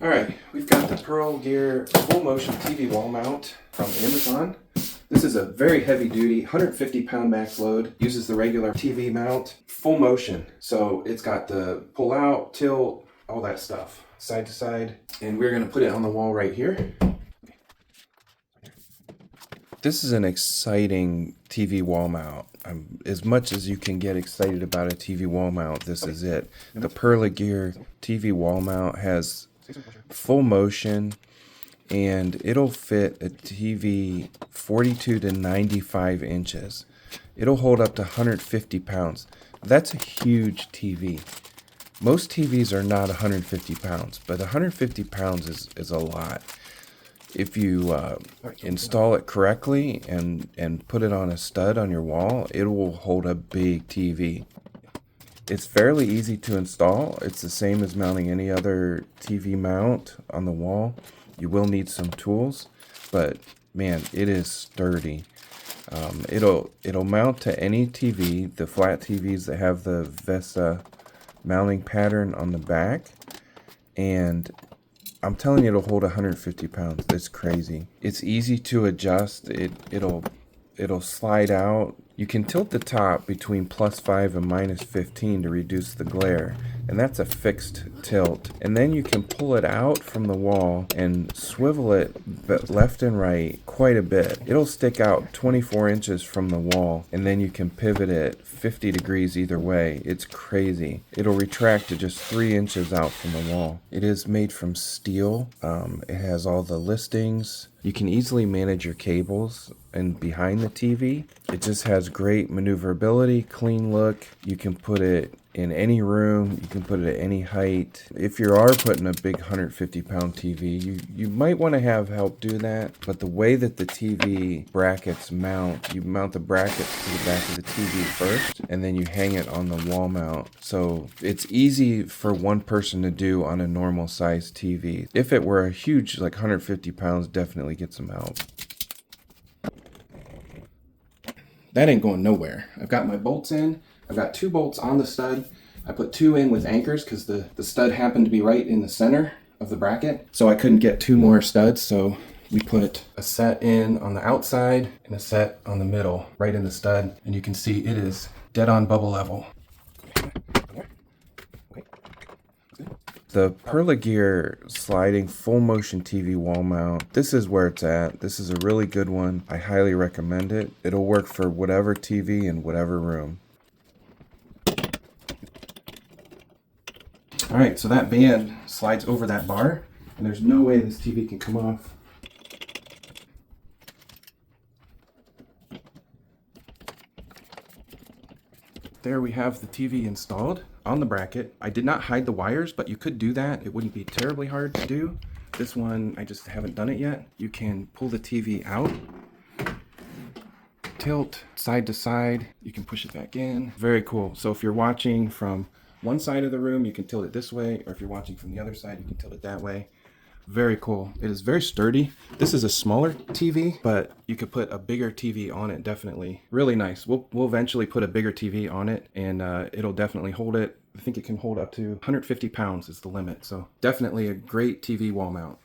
All right, we've got the Perlegear full motion TV wall mount from Amazon. This is a very heavy duty, 150 pound max load, uses the regular TV mount, full motion. So it's got the pull out, tilt, all that stuff, side to side. And we're gonna put it on the wall right here. This is an exciting TV wall mount. As much as you can get excited about a TV wall mount, this is it. The Perlegear TV wall mount has full motion, and it'll fit a TV 42 to 95 inches. It'll hold up to 150 pounds. That's a huge TV. Most TVs are not 150 pounds, but 150 pounds is a lot. If you install it correctly and put it on a stud on your wall, it will hold a big TV. It's fairly easy to install. It's the same as mounting any other TV mount on the wall. You will need some tools, but man, it is sturdy. It'll mount to any TV, the flat TVs that have the VESA mounting pattern on the back, and I'm telling you, it'll hold 150 pounds. It's crazy. It's easy to adjust. It'll slide out. You can tilt the top between +5 and -15 to reduce the glare, and that's a fixed tilt. And then you can pull it out from the wall and swivel it left and right quite a bit. It'll stick out 24 inches from the wall, and then you can pivot it 50 degrees either way. It's crazy. It'll retract to just 3 inches out from the wall. It is made from steel. It has all the listings. You can easily manage your cables and behind the TV. It just has great maneuverability, clean look. You can put it in any room. You can put it at any height. If you are putting a big 150 pound TV, you might want to have help do that. But the way that the TV brackets mount, you mount the brackets to the back of the TV first, and then you hang it on the wall mount. So it's easy for one person to do on a normal size TV. If it were a huge, like 150 pounds, definitely get some help. That ain't going nowhere. I've got my bolts in. I've got 2 bolts on the stud. I put 2 in with anchors because the stud happened to be right in the center of the bracket. So I couldn't get 2 more studs. So we put a set in on the outside and a set on the middle, right in the stud. And you can see it is dead on bubble level. The Perlegear sliding full motion TV wall mount, this is where it's at. This is a really good one. I highly recommend it. It'll work for whatever TV in whatever room. All right, so that band slides over that bar, and there's no way this TV can come off. There we have the TV installed on the bracket. I did not hide the wires, but you could do that. It wouldn't be terribly hard to do. This one, I just haven't done it yet. You can pull the TV out, tilt side to side. You can push it back in. Very cool. So if you're watching from one side of the room, you can tilt it this way, or if you're watching from the other side, you can tilt it that way. Very cool. It is very sturdy. This is a smaller TV, but you could put a bigger TV on it, definitely. Really nice. We'll eventually put a bigger TV on it, and it'll definitely hold it. I think it can hold up to 150 pounds is the limit. So definitely a great TV wall mount.